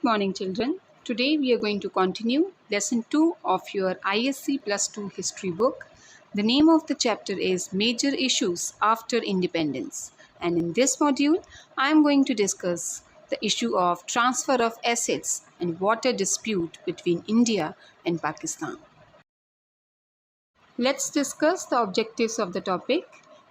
Good morning, children. Today we are going to continue lesson 2 of your ISC Plus 2 history book. The name of the chapter is Major Issues After Independence. And in this module, I am going to discuss the issue of transfer of assets and water dispute between India and Pakistan. Let's discuss the objectives of the topic.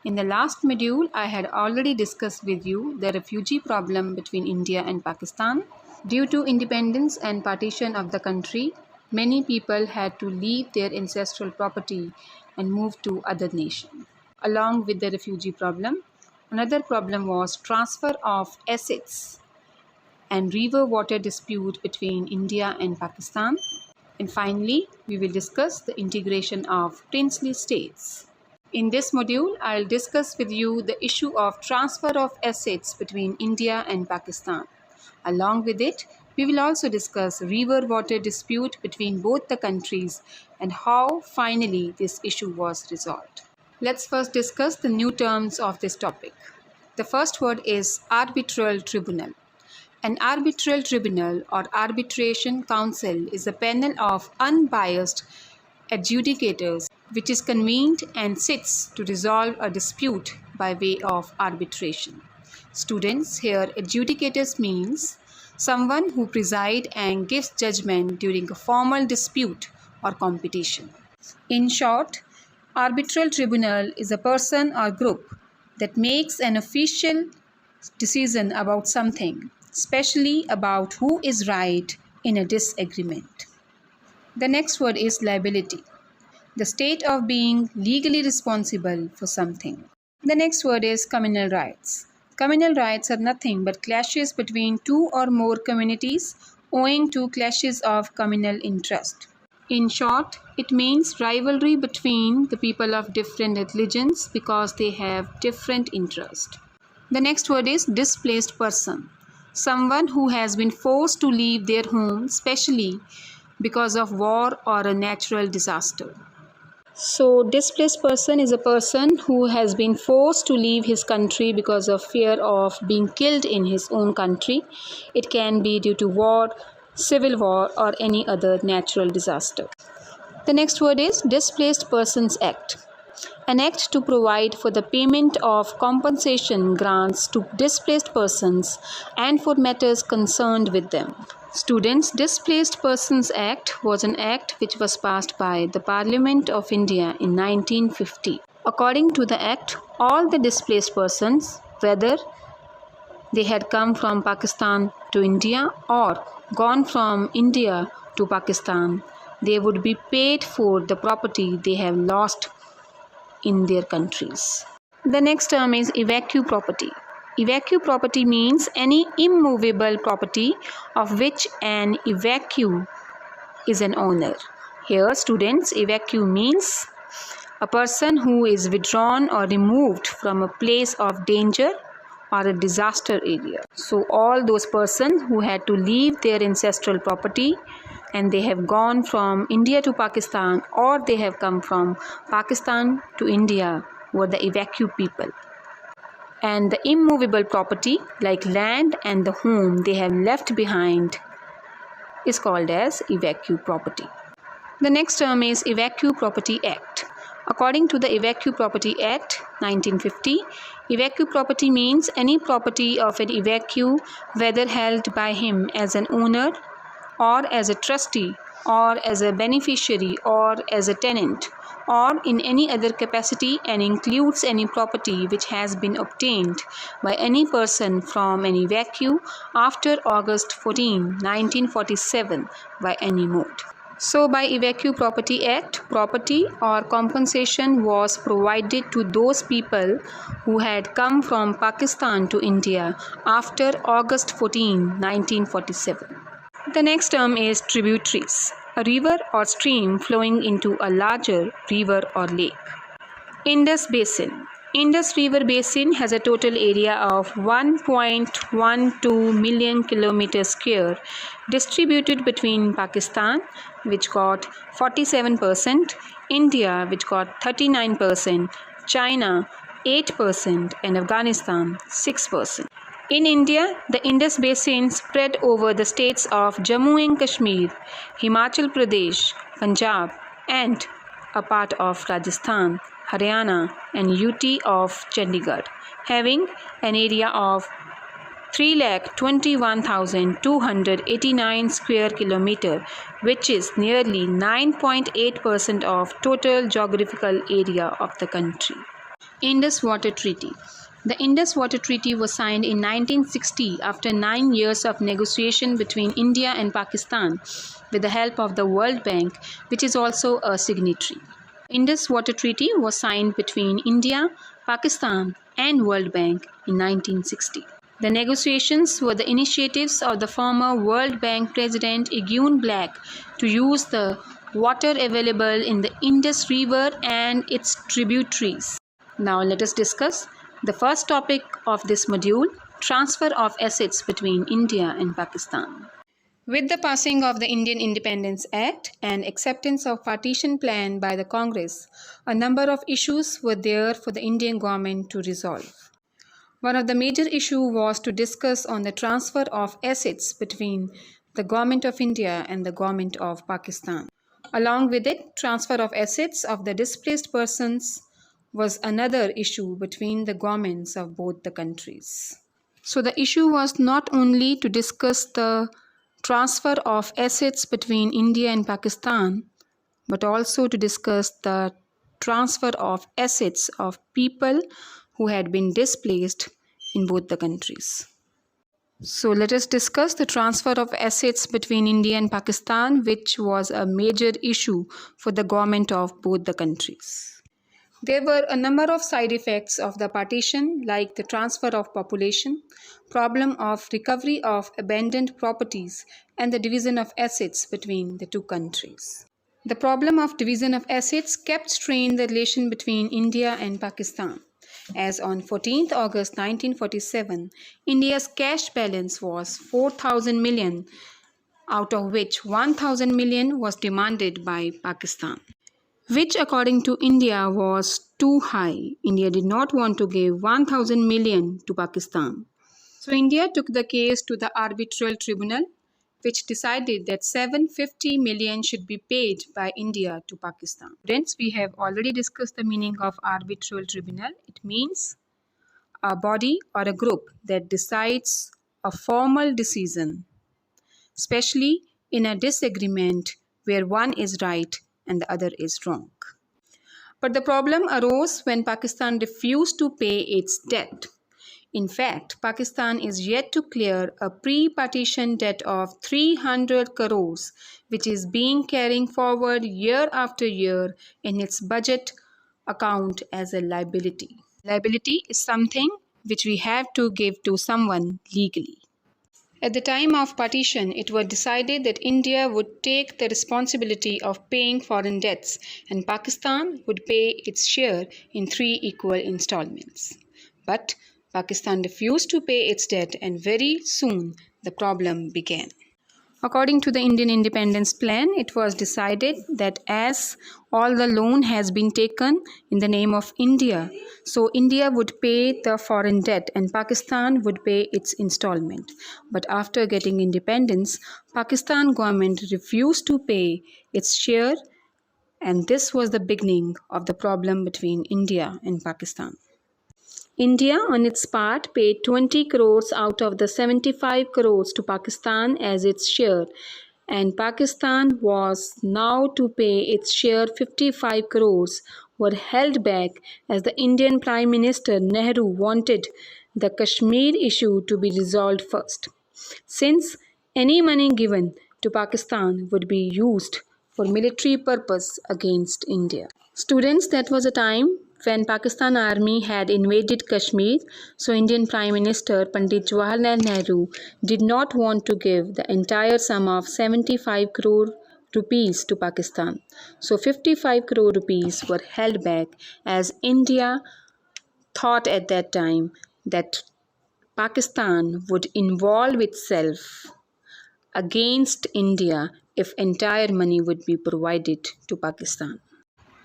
In the last module, I had already discussed with you the refugee problem between India and Pakistan. Due to independence and partition of the country, many people had to leave their ancestral property and move to other nations. Along with the refugee problem, another problem was transfer of assets and river water dispute between India and Pakistan. And finally, we will discuss the integration of princely states. In this module, I'll discuss with you the issue of transfer of assets between India and Pakistan. Along with it, we will also discuss river water dispute between both the countries and how finally this issue was resolved. Let's first discuss the new terms of this topic. The first word is arbitral tribunal. An arbitral tribunal or arbitration council is a panel of unbiased adjudicators which is convened and sits to resolve a dispute by way of arbitration. Students, here adjudicators means someone who presides and gives judgment during a formal dispute or competition. In short, arbitral tribunal is a person or group that makes an official decision about something, especially about who is right in a disagreement. The next word is liability, the state of being legally responsible for something. The next word is communal rights. Communal rights are nothing but clashes between two or more communities owing to clashes of communal interest. In short, it means rivalry between the people of different religions because they have different interests. The next word is displaced person. Someone who has been forced to leave their home, especially because of war or a natural disaster. So, displaced person is a person who has been forced to leave his country because of fear of being killed in his own country. It can be due to war, civil war, or any other natural disaster. The next word is Displaced Persons Act. An act to provide for the payment of compensation grants to displaced persons and for matters concerned with them. Students, Displaced Persons Act was an act which was passed by the Parliament of India in 1950. According to the act, all the displaced persons, whether they had come from Pakistan to India or gone from India to Pakistan, they would be paid for the property they have lost in their countries. The next term is evacuee property. Evacuee property means any immovable property of which an evacuee is an owner. Here, students, evacuee means a person who is withdrawn or removed from a place of danger or a disaster area. So, all those persons who had to leave their ancestral property and they have gone from India to Pakistan or they have come from Pakistan to India were the evacuee people. And the immovable property like land and the home they have left behind is called as evacuee property. The next term is Evacuee Property Act. According to the Evacuee Property Act 1950, evacuee property means any property of an evacuee, whether held by him as an owner or as a trustee or as a beneficiary or as a tenant or in any other capacity, and includes any property which has been obtained by any person from an evacuee after August 14, 1947 by any mode. So, by Evacuee Property Act, property or compensation was provided to those people who had come from Pakistan to India after August 14, 1947. The next term is tributaries, a river or stream flowing into a larger river or lake. Indus Basin. Indus River Basin has a total area of 1.12 million kilometers square distributed between Pakistan, which got 47%, India, which got 39%, China 8%, and Afghanistan 6%. In India, the Indus Basin spread over the states of Jammu and Kashmir, Himachal Pradesh, Punjab, and a part of Rajasthan, Haryana, and UT of Chandigarh, having an area of 3,21,289 square kilometer, which is nearly 9.8% of total geographical area of the country. Indus Water Treaty. The Indus Water Treaty was signed in 1960 after 9 years of negotiation between India and Pakistan with the help of the World Bank, which is also a signatory. Indus Water Treaty was signed between India, Pakistan, and World Bank in 1960. The negotiations were the initiatives of the former World Bank President Eugene Black to use the water available in the Indus River and its tributaries. Now let us discuss the first topic of this module, transfer of assets between India and Pakistan. With the passing of the Indian Independence Act and acceptance of partition plan by the Congress, a number of issues were there for the Indian government to resolve. One of the major issues was to discuss on the transfer of assets between the Government of India and the Government of Pakistan. Along with it, transfer of assets of the displaced persons was another issue between the governments of both the countries. So the issue was not only to discuss the transfer of assets between India and Pakistan, but also to discuss the transfer of assets of people who had been displaced in both the countries. So let us discuss the transfer of assets between India and Pakistan, which was a major issue for the government of both the countries. There were a number of side effects of the partition, like the transfer of population, problem of recovery of abandoned properties, and the division of assets between the two countries. The problem of division of assets kept strained the relation between India and Pakistan, as on 14th August 1947, India's cash balance was 4,000 million, out of which 1,000 million was demanded by Pakistan, which according to India was too high. India did not want to give 1,000 million to Pakistan. So India took the case to the arbitral tribunal, which decided that 750 million should be paid by India to Pakistan. Friends, we have already discussed the meaning of arbitral tribunal. It means a body or a group that decides a formal decision, especially in a disagreement where one is right and the other is wrong. But the problem arose when Pakistan refused to pay its debt. In fact, Pakistan is yet to clear a pre-partition debt of 300 crores, which is being carrying forward year after year in its budget account as a liability. Liability is something which we have to give to someone legally. At the time of partition, it was decided that India would take the responsibility of paying foreign debts and Pakistan would pay its share in 3 equal installments. But Pakistan refused to pay its debt and very soon the problem began. According to the Indian Independence Plan, it was decided that as all the loan has been taken in the name of India, so India would pay the foreign debt and Pakistan would pay its installment. But after getting independence, Pakistan government refused to pay its share, and this was the beginning of the problem between India and Pakistan. India, on its part, paid 20 crores out of the 75 crores to Pakistan as its share, and Pakistan was now to pay its share 55 crores were held back as the Indian Prime Minister Nehru wanted the Kashmir issue to be resolved first, since any money given to Pakistan would be used for military purpose against India. Students, that was a time when Pakistan Army had invaded Kashmir, so Indian Prime Minister Pandit Jawaharlal Nehru did not want to give the entire sum of 75 crore rupees to Pakistan. So 55 crore rupees were held back as India thought at that time that Pakistan would involve itself against India if entire money would be provided to Pakistan.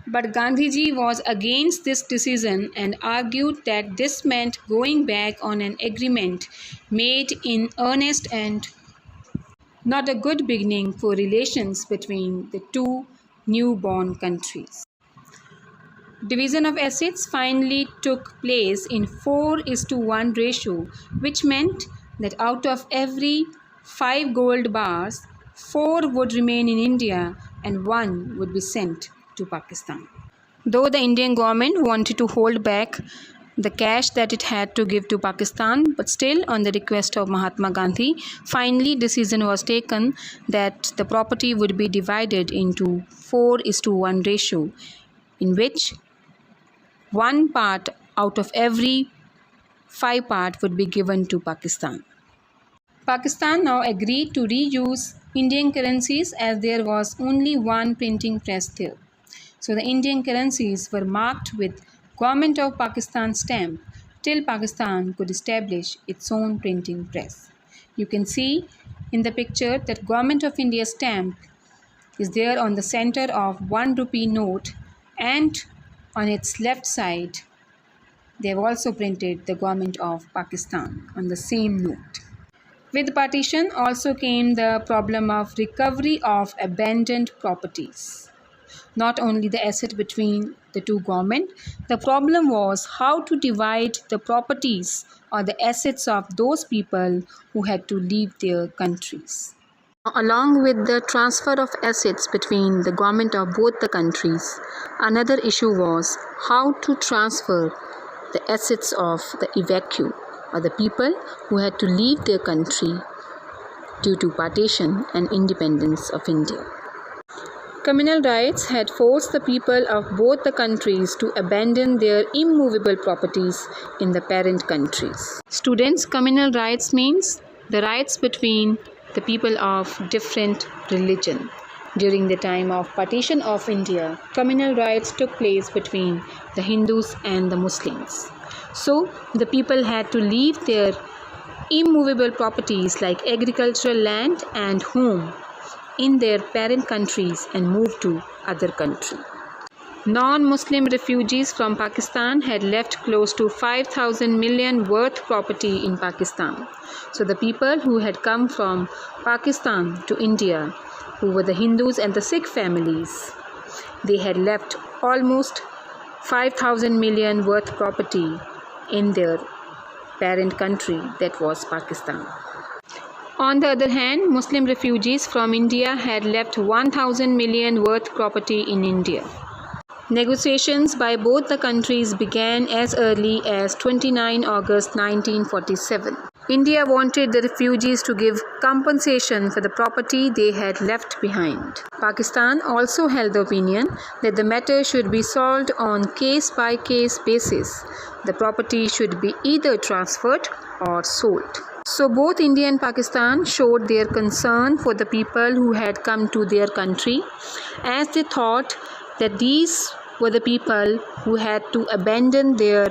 But Gandhiji was against this decision and argued that this meant going back on an agreement made in earnest and not a good beginning for relations between the two newborn countries. Division of assets finally took place in 4:1 ratio, which meant that out of every 5 gold bars, 4 would remain in India and 1 would be sent to Pakistan. Though the Indian government wanted to hold back the cash that it had to give to Pakistan, but still, on the request of Mahatma Gandhi, finally decision was taken that the property would be divided into 4:1 ratio, in which 1 part out of every 5 part would be given to Pakistan. Pakistan now agreed to reuse Indian currencies as there was only one printing press there. So the Indian currencies were marked with Government of Pakistan stamp till Pakistan could establish its own printing press. You can see in the picture that Government of India stamp is there on the center of 1 rupee note, and on its left side they have also printed the Government of Pakistan on the same note. With partition also came the problem of recovery of abandoned properties. Not only the asset between the two governments, the problem was how to divide the properties or the assets of those people who had to leave their countries. Along with the transfer of assets between the government of both the countries, another issue was how to transfer the assets of the evacuee or the people who had to leave their country due to partition and independence of India. Communal rights had forced the people of both the countries to abandon their immovable properties in the parent countries. Students, communal rights means the rights between the people of different religion. During the time of partition of India, communal rights took place between the Hindus and the Muslims. So, the people had to leave their immovable properties like agricultural land and home in their parent countries and move to other country. Non-Muslim refugees from Pakistan had left close to 5,000 million worth property in Pakistan. So the people who had come from Pakistan to India, who were the Hindus and the Sikh families, they had left almost 5,000 million worth property in their parent country, that was Pakistan. On the other hand, Muslim refugees from India had left 1,000 million worth property in India. Negotiations by both the countries began as early as 29 August 1947. India wanted the refugees to give compensation for the property they had left behind. Pakistan also held the opinion that the matter should be solved on case-by-case basis. The property should be either transferred or sold. So both India and Pakistan showed their concern for the people who had come to their country, as they thought that these were the people who had to abandon their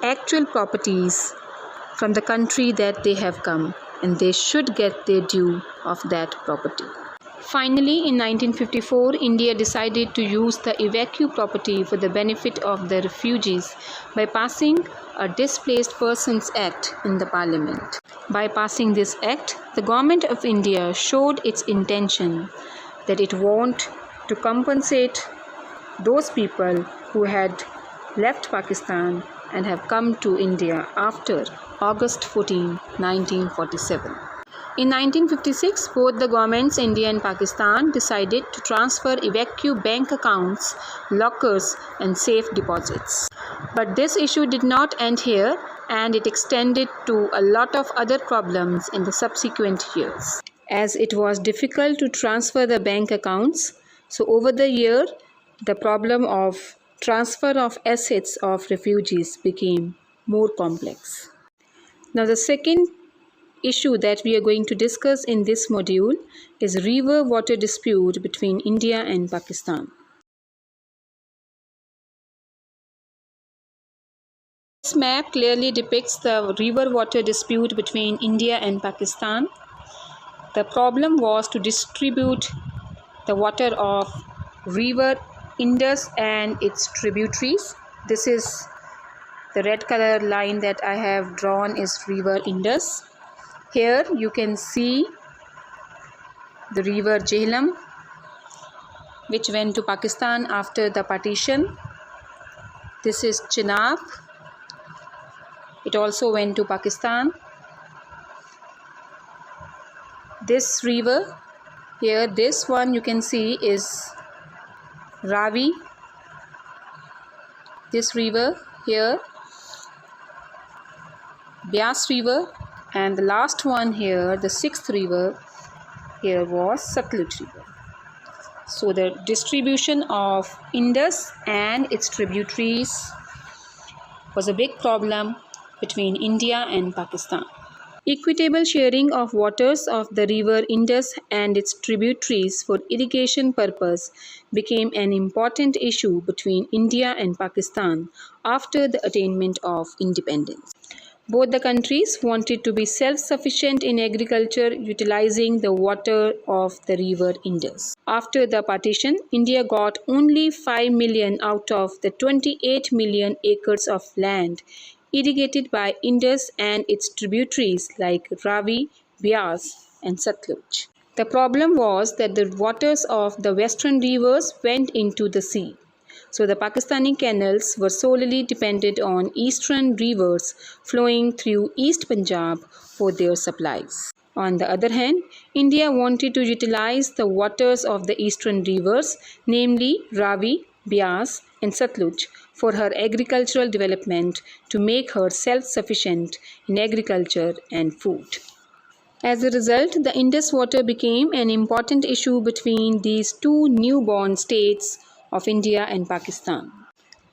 actual properties from the country that they have come, and they should get their due of that property. Finally, in 1954, India decided to use the evacuee property for the benefit of the refugees by passing a Displaced Persons Act in the Parliament. By passing this act, the Government of India showed its intention that it wanted to compensate those people who had left Pakistan and have come to India after August 14, 1947. In 1956, both the governments, India and Pakistan, decided to transfer evacuee bank accounts, lockers, and safe deposits. But this issue did not end here, and it extended to a lot of other problems in the subsequent years. As it was difficult to transfer the bank accounts, so over the year, the problem of transfer of assets of refugees became more complex. Now, the second issue that we are going to discuss in this module is river water dispute between India and Pakistan. This map clearly depicts the river water dispute between India and Pakistan. The problem was to distribute the water of river Indus and its tributaries. This is the red color line that I have drawn is river Indus. Here you can see the river Jhelum, which went to Pakistan after the partition. This is Chenab. It also went to Pakistan. This river here, this one you can see is Ravi. This river here, Byas river, and the last one here, the sixth river here was Satluj river. So the distribution of Indus and its tributaries was a big problem between India and Pakistan. Equitable sharing of waters of the river Indus and its tributaries for irrigation purpose became an important issue between India and Pakistan after the attainment of independence. Both the countries wanted to be self-sufficient in agriculture, utilizing the water of the river Indus. After the partition, India got only 5 million out of the 28 million acres of land irrigated by Indus and its tributaries like Ravi, Byas, and Satluj. The problem was that the waters of the western rivers went into the sea. So the Pakistani canals were solely dependent on eastern rivers flowing through East Punjab for their supplies. On the other hand, India wanted to utilize the waters of the eastern rivers, namely Ravi, Byas, and Satluj, for her agricultural development to make her self-sufficient in agriculture and food. As a result, the Indus water became an important issue between these two newborn states of India and Pakistan.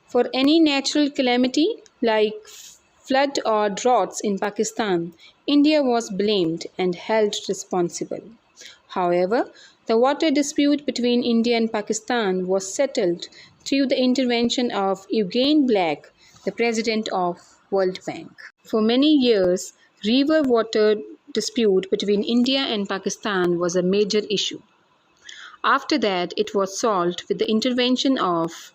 For any natural calamity like flood or droughts in Pakistan, India was blamed and held responsible. However, the water dispute between India and Pakistan was settled through the intervention of Eugene Black, the president of World Bank. For many years, river water dispute between India and Pakistan was a major issue. After that, it was solved with the intervention of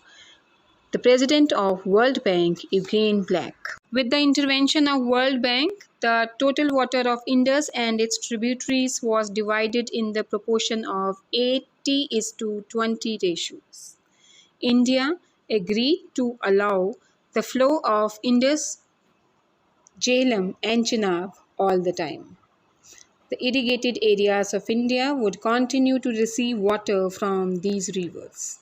the president of World Bank, Eugene Black. With the intervention of World Bank, the total water of Indus and its tributaries was divided in the proportion of 80:20 ratios. India agreed to allow the flow of Indus, Jhelum, and Chenab all the time. The irrigated areas of India would continue to receive water from these rivers.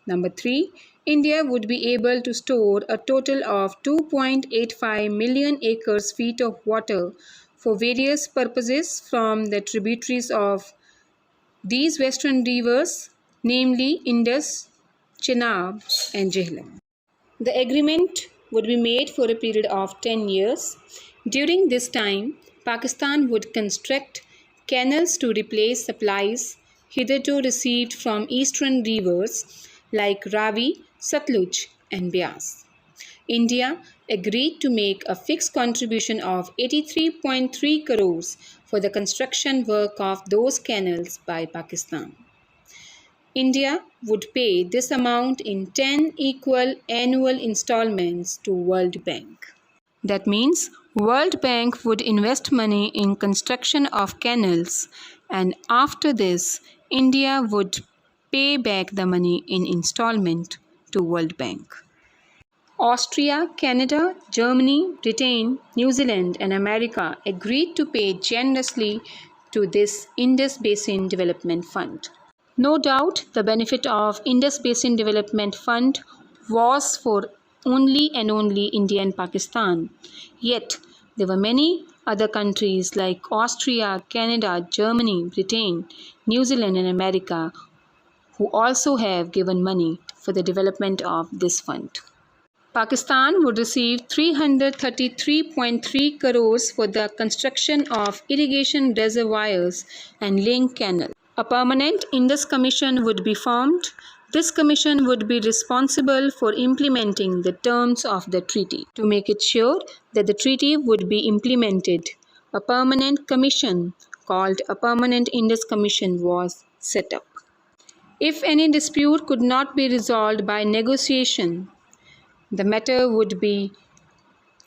Number 3, India would be able to store a total of 2.85 million acres feet of water for various purposes from the tributaries of these western rivers, namely Indus, Chenab, and Jhelum. The agreement would be made for a period of 10 years. During this time, Pakistan would construct canals to replace supplies hitherto received from eastern rivers like Ravi, Satluj, and Byas. India agreed to make a fixed contribution of 83.3 crores for the construction work of those canals by Pakistan. India would pay this amount in 10 equal annual installments to World Bank. That means World Bank would invest money in construction of canals, and after this, India would pay back the money in installment to World Bank. Austria, Canada, Germany, Britain, New Zealand, and America agreed to pay generously to this Indus Basin Development Fund. No doubt, the benefit of Indus Basin Development Fund was for only and only India and Pakistan. Yet, there were many other countries like Austria, Canada, Germany, Britain, New Zealand, and America who also have given money for the development of this fund. Pakistan would receive 333.3 crores for the construction of irrigation reservoirs and link canal. A permanent Indus Commission would be formed. This commission would be responsible for implementing the terms of the treaty. To make it sure that the treaty would be implemented, a permanent commission called a Permanent Indus Commission was set up. If any dispute could not be resolved by negotiation, the matter would be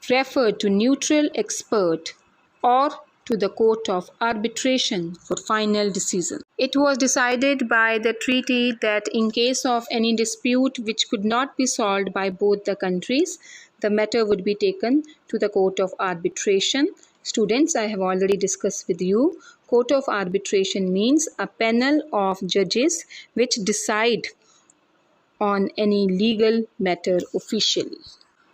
referred to neutral expert or to the court of arbitration for final decision. It was decided by the treaty that in case of any dispute which could not be solved by both the countries, the matter would be taken to the court of arbitration. Students, I have already discussed with you, court of arbitration means a panel of judges which decide on any legal matter officially.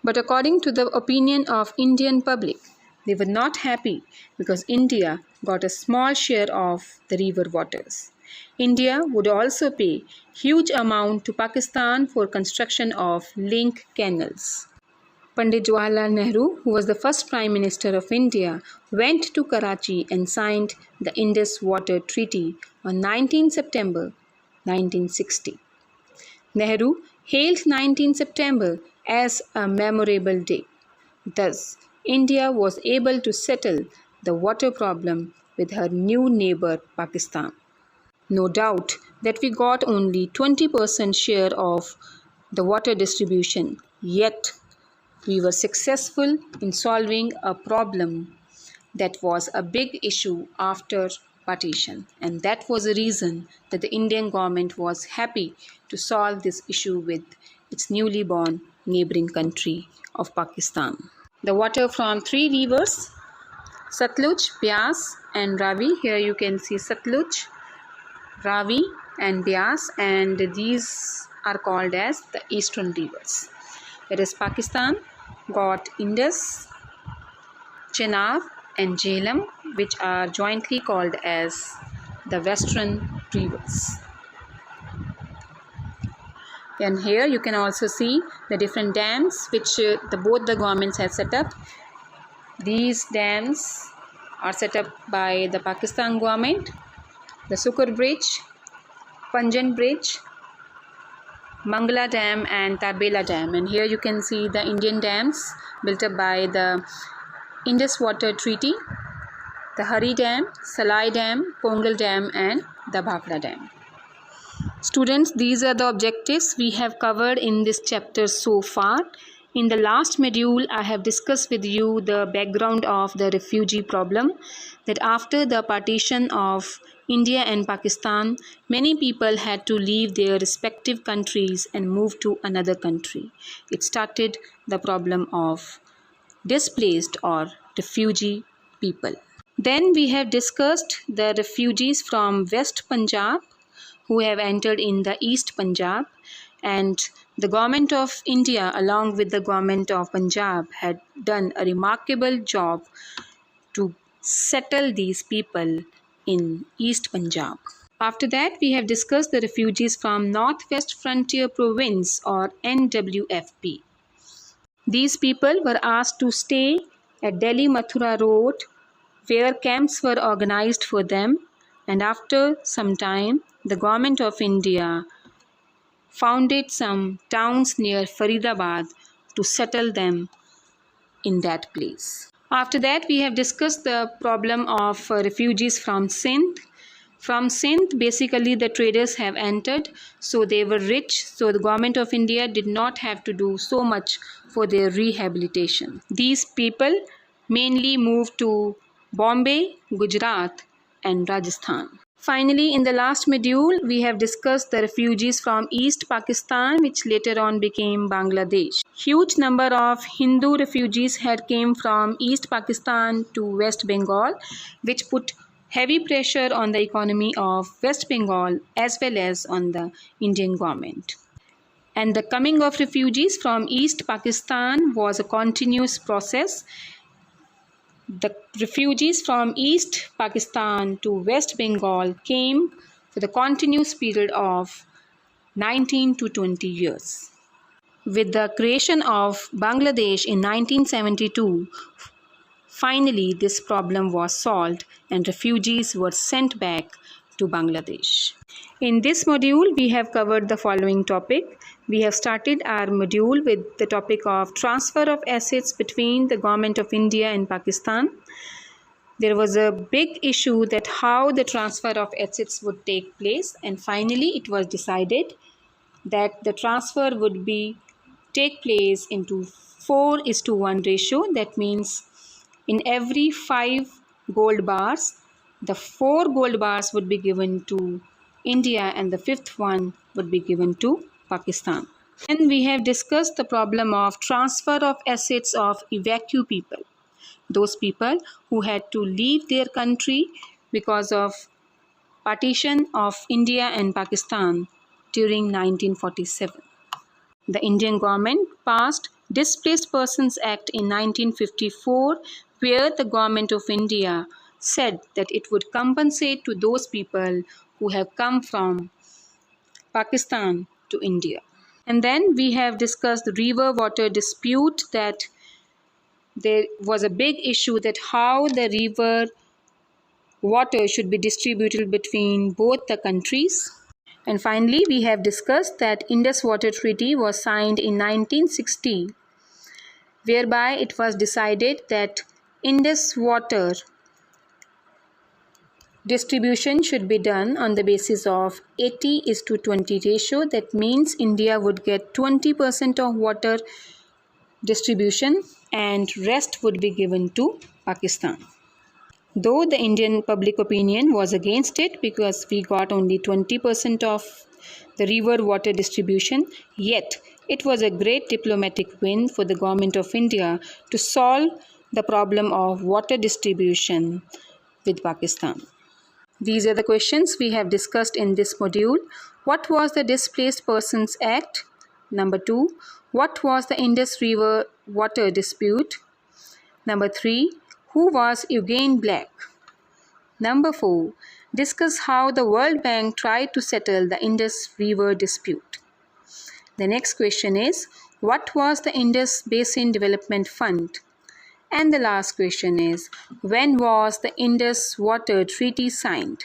But according to the opinion of Indian public, they were not happy because India got a small share of the river waters. India would also pay huge amount to Pakistan for construction of link canals. Pandit Jawaharlal Nehru, who was the first Prime Minister of India, went to Karachi and signed the Indus Water Treaty on 19 September 1960. Nehru hailed 19 September as a memorable day. Thus, India was able to settle the water problem with her new neighbor Pakistan. No doubt that we got only 20% share of the water distribution, yet we were successful in solving a problem that was a big issue after partition, and that was the reason that the Indian government was happy to solve this issue with its newly born neighboring country of Pakistan. The water from three rivers, Satluj, Beas and Ravi. Here you can see Satluj, Ravi and Beas, and these are called as the eastern rivers. Whereas Pakistan got Indus, Chenab and Jhelum, which are jointly called as the western rivers. And here you can also see the different dams which both the governments have set up. These dams are set up by the Pakistan government: the Sukkur Bridge, Panjan Bridge, Mangala Dam and Tarbela Dam. And here you can see the Indian dams built up by the Indus Water Treaty, the Hari Dam, Salai Dam, Pongal Dam and the Bhakra Dam. Students, these are the objectives we have covered in this chapter so far. In the last module, I have discussed with you the background of the refugee problem, that after the partition of India and Pakistan, many people had to leave their respective countries and move to another country. It started the problem of displaced or refugee people. Then we have discussed the refugees from West Punjab who have entered in the East Punjab, and the government of India along with the government of Punjab had done a remarkable job to settle these people in East Punjab. After that, we have discussed the refugees from Northwest Frontier Province or NWFP. These people were asked to stay at Delhi-Mathura Road where camps were organized for them, and after some time the government of India founded some towns near Faridabad to settle them in that place. After that, we have discussed the problem of refugees from Sindh. From Sindh, basically the traders have entered, so they were rich, so the government of India did not have to do so much for their rehabilitation. These people mainly moved to Bombay, Gujarat and Rajasthan. Finally, in the last module, we have discussed the refugees from East Pakistan, which later on became Bangladesh. Huge number of Hindu refugees had came from East Pakistan to West Bengal, which put heavy pressure on the economy of West Bengal as well as on the Indian government. And the coming of refugees from East Pakistan was a continuous process. The refugees from East Pakistan to West Bengal came for the continuous period of 19 to 20 years. With the creation of Bangladesh in 1972, finally this problem was solved and refugees were sent back to Bangladesh. In this module, we have covered the following topic. We have started our module with the topic of transfer of assets between the government of India and Pakistan. There was a big issue that how the transfer of assets would take place, and finally it was decided that the transfer would be take place into 4:1 ratio. That means in every 5 gold bars, the 4 gold bars would be given to India and the 5th one would be given to Pakistan. And we have discussed the problem of transfer of assets of evacuee people, those people who had to leave their country because of partition of India and Pakistan during 1947. The Indian government passed Displaced Persons Act in 1954, where the government of India said that it would compensate to those people who have come from Pakistan to India. And then we have discussed the river water dispute, that there was a big issue that how the river water should be distributed between both the countries. And finally, we have discussed that Indus Water Treaty was signed in 1960, whereby it was decided that Indus water distribution should be done on the basis of 80:20 ratio. That means India would get 20% of water distribution and rest would be given to Pakistan. Though the Indian public opinion was against it because we got only 20% of the river water distribution, yet it was a great diplomatic win for the government of India to solve the problem of water distribution with Pakistan. These are the questions we have discussed in this module. What was the Displaced Persons Act? Number 2. What was the Indus River water dispute? Number 3. Who was Eugene Black? Number 4. Discuss how the World Bank tried to settle the Indus River dispute. The next question is, what was the Indus Basin Development Fund? And the last question is, when was the Indus Water Treaty signed?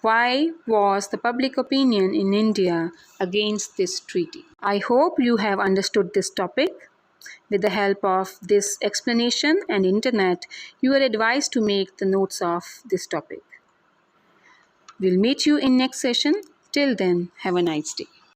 Why was the public opinion in India against this treaty? I hope you have understood this topic. With the help of this explanation and internet, you are advised to make the notes of this topic. We'll meet you in next session. Till then, have a nice day.